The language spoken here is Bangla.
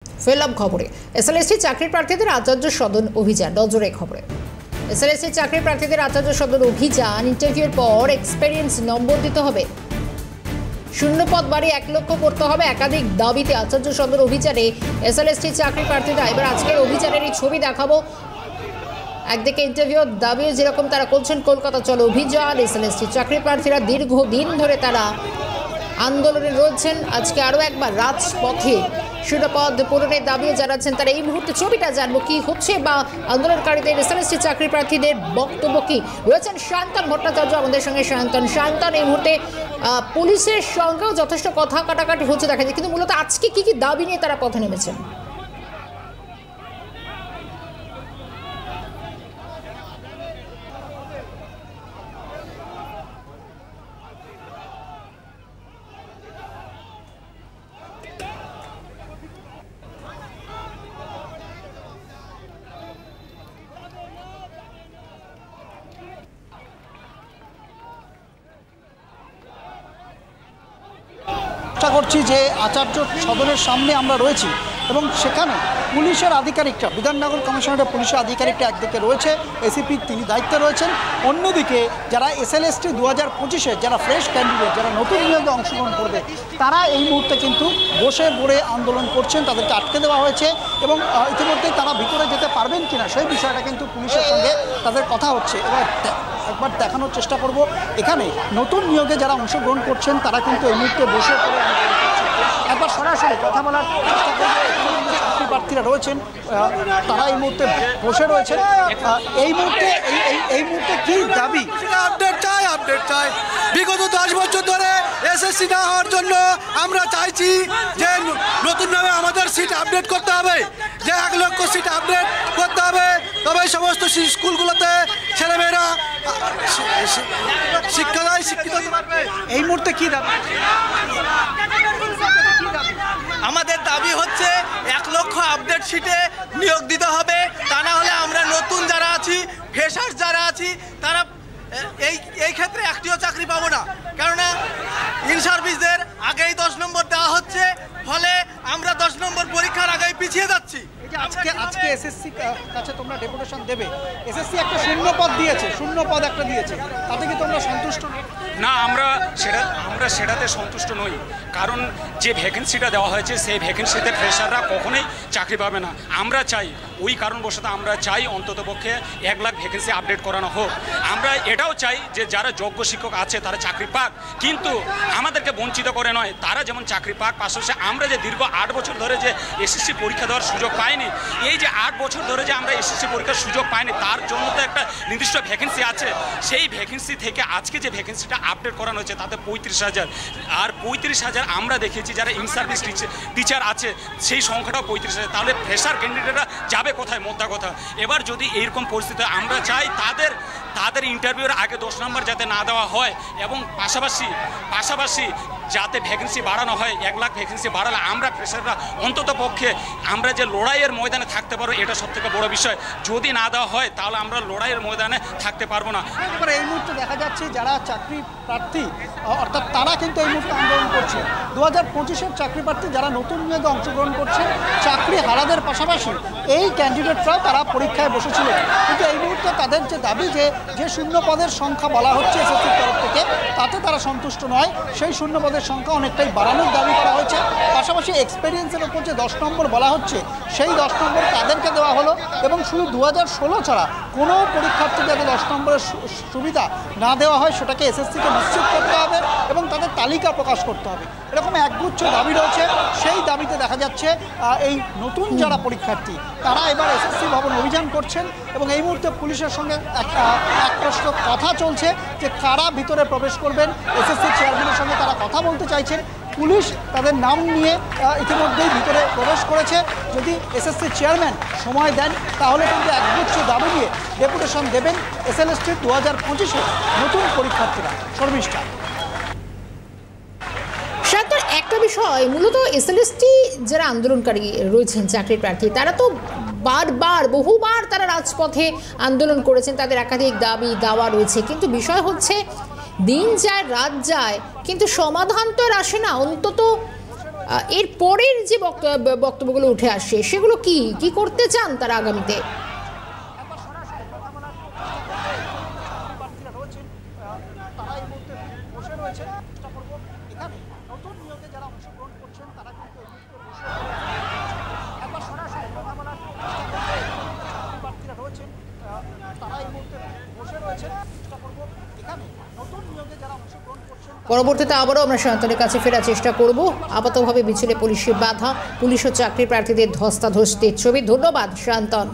ফেলাম খবরে এসএলএসটি চাকরির প্রার্থীদের আচার্য সদন অভিযান নজরে খবরে এসএলএসটি চাকরির প্রার্থীদের আচার্য সদন অভিযান ইন্টারভিউর পর এক্সপেরিয়েন্স নম্বর দিতে হবে শূন্য পদ বাড়ি 1 লক্ষ করতে হবে একাধিক দাবিতে আচার্য সদন অভিযানে এসএলএসটি চাকরি প্রার্থীরা এবার আজকের অভিযানের এই ছবি দেখাবো একদিকে ইন্টারভিউ দাবি যেরকম তারা করছেন কলকাতা চলো অভিযান এসএলএসটি চাকরি প্রার্থীরা দীর্ঘদিন ধরে তারা আন্দোলনে রয়েছেন আজকে আরও একবার রাজপথে শূন্যপদ পূরণের দাবিও জানাচ্ছেন তারা এই মুহূর্তে ছবিটা জানবো কি হচ্ছে বা আন্দোলনকারীদের এসএলএসটি চাকরি প্রার্থীদের বক্তব্য কি রয়েছেন সায়ন্তন ভট্টাচার্য আমাদের সঙ্গে সায়ন্তন এই মুহূর্তে পুলিশের সঙ্গেও যথেষ্ট কথা কাটাকাটি হচ্ছে দেখা যায় কিন্তু মূলত আজকে কি কি দাবি নিয়ে তারা পথে নেমেছেন চেষ্টা করছি যে আচার্য সদনের সামনে আমরা রয়েছি এবং সেখানে পুলিশের আধিকারিকরা বিধাননগর কমিশনারের পুলিশের আধিকারিকরা একদিকে রয়েছে এসিপি তিনি দায়িত্বে রয়েছেন অন্যদিকে যারা এসএলএসটি 2025-এ যারা ফ্রেশ ক্যান্ডিডেট যারা নতুন নিয়োগে অংশগ্রহণ করবে তারা এই মুহূর্তে কিন্তু বসে পড়ে আন্দোলন করছেন তাদেরকে আটকে দেওয়া হয়েছে এবং ইতিমধ্যেই তারা ভিতরে যেতে পারবেন কিনা সেই বিষয়টা কিন্তু পুলিশের সঙ্গে তাদের কথা হচ্ছে এবার একবার দেখানোর চেষ্টা করব এখানে নতুন নিয়োগে যারা অংশগ্রহণ করছেন তারা কিন্তু এই মুহূর্তে বসে পড়ে আন্দোলন করছেন একবার সরাসরি কথা বলার চেষ্টা করব চাকরি প্রার্থীরা রয়েছেন তারা এই মুহূর্তে বসে রয়েছেন এই মুহূর্তে কি দাবি আপডেট চাই বিগত 10 বছর ধরে এসএসসি না হওয়ার জন্য আমরা চাইছি যে নতুন নামে আমাদের সিট আপডেট করতে হবে যে 1 লক্ষ সিট আপডেট করতে হবে তবে সমস্ত স্কুলগুলোতে ছেলেমেয়েরা শিক্ষিত হতে পারবে এই মুহূর্তে কি দাবি আমাদের দাবি হচ্ছে 1 লক্ষ আপডেট সিটে নিয়োগ দিতে হবে তা না হলে আমরা নতুন যারা আছি ফ্রেশার্স যারা আছি তারা এই ক্ষেত্রে একটিও চাকরি পাবো না কেননা ইন সার্ভিসদের আগেই 10 নম্বর দেওয়া হচ্ছে ফলে আমরা 10 নম্বর পরীক্ষার আগেই পিছিয়ে যাচ্ছি আজকে এসএসসি কাছে তোমরা ডেপুটেশন দেবে এসএসসি একটা শূন্য পদ একটা দিয়েছে তাতে কি তোমরা সন্তুষ্ট না আমরা সেটাতে সন্তুষ্ট নই কারণ যে ভ্যাকেন্সিটা দেওয়া হয়েছে সেই ভ্যাকেন্সিতে ফ্রেশাররা কখনোই চাকরি পাবে না আমরা চাই ওই কারণবশত আমরা চাই অন্ততপক্ষে 1 লাখ ভ্যাকেন্সি আপডেট করানো হোক আমরা এটাও চাই যে যারা যোগ্য শিক্ষক আছে তারা চাকরি পাক কিন্তু আমাদেরকে বঞ্চিত করে নয় তারা যেমন চাকরি পাক পাশাপাশি আমরা যে দীর্ঘ 8 বছর ধরে যে এসএসসি পরীক্ষা দেওয়ার সুযোগ পাইনি এই যে 8 বছর ধরে যে আমরা এসএসসি পরীক্ষার সুযোগ পাইনি তার জন্য তো একটা নির্দিষ্ট ভ্যাকেন্সি আছে সেই ভ্যাকেন্সি থেকে আজকে যে ভ্যাকেন্সিটা আপডেট করানো হয়েছে তাতে 35,000 আর 35,000 আমরা দেখেছি যারা ইন সার্ভিস টিচার আছে সেই সংখ্যাটাও 35,000 তাহলে ফ্রেশার ক্যান্ডিডেটরা যাবে কোথায় মোদ্দা কথা এবার যদি এইরকম পরিস্থিতি আমরা চাই তাদের ইন্টারভিউর আগে 10 নম্বর যাতে না দেওয়া হয় এবং পাশাপাশি যাতে ভ্যাকেন্সি বাড়ানো হয় 1 লাখ ভ্যাকেন্সি বাড়ালে আমরা ফ্রেশাররা অন্তত পক্ষে আমরা যে লড়াইয়ের ময়দানে থাকতে পারবো এটা সবথেকে বড় বিষয় যদি না দেওয়া হয় তাহলে আমরা লড়াইয়ের ময়দানে থাকতে পারবো না এবার এই মুহূর্তে দেখা যাচ্ছে যারা চাকরি প্রার্থী অর্থাৎ তারা কিন্তু এই মুহূর্তে আন্দোলন করছে 2025-এর চাকরি প্রার্থী যারা নতুন নিয়োগে অংশগ্রহণ করছে চাকরি হারাদের পাশাপাশি এই ক্যান্ডিডেটরাও তারা পরীক্ষায় বসেছিলেন কিন্তু এই মুহূর্তে তাদের যে দাবি যে শূন্য পদের সংখ্যা বলা হচ্ছে এসএসসির তরফ থেকে তাতে তারা সন্তুষ্ট নয় সেই শূন্য পদের সংখ্যা অনেকটাই বাড়ানোর দাবি করা হয়েছে পাশাপাশি এক্সপেরিয়েন্সের ওপর যে 10 নম্বর বলা হচ্ছে সেই 10 নম্বর তাদেরকে দেওয়া হলো এবং শুধু 2016 ছাড়া কোনো পরীক্ষার্থী যাতে 10 নম্বরের সুবিধা না দেওয়া হয় সেটাকে এসএসসিকে নিশ্চিত করতে হবে এবং তাদের তালিকা প্রকাশ করতে হবে এরকম একগুচ্ছ দাবি রয়েছে সেই দাবিতে দেখা যাচ্ছে এই নতুন যারা পরীক্ষার্থী তারা এবার এসএসসি ভবন অভিযান করছেন এবং এই মুহূর্তে পুলিশের সঙ্গে এক প্রশ্ন কথা চলছে যে কারা ভিতরে প্রবেশ করবেন এসএসসি চেয়ারম্যানের সঙ্গে তারা কথা বলতে চাইছেন পুলিশ তাদের নাম নিয়ে ইতিমধ্যেই ভিতরে প্রবেশ করেছে যদি এসএসসি চেয়ারম্যান সময় দেন তাহলে কিন্তু একগুচ্ছ দাবি নিয়ে ডেপুটেশন দেবেন এসএলএসটির 2025-এ নতুন পরীক্ষার্থীরা শর্মিষ্ঠা একটা বিষয় মূলত এসএলএসটি যারা আন্দোলনকারী রয়েছেন চাকরির প্রার্থী তারা তো বহুবার তারা রাজপথে আন্দোলন করেছেন তাদের একাধিক দাবি দাওয়া রয়েছে কিন্তু বিষয় হচ্ছে দিন যায় রাত যায় কিন্তু সমাধান তো আর আসে না অন্তত এর পরের যে বক্তব্যগুলো উঠে আসছে সেগুলো কি করতে চান তারা আগামীতে? পরবর্তীতে আবারও আমরা সায়ন্তনের কাছে ফেরার চেষ্টা করব। আপাতভাবে মিছিলে পুলিশের বাধা, পুলিশ ও চাকরি প্রার্থীদের ধস্তাধস্তির ছবি। ধন্যবাদ সায়ন্তন।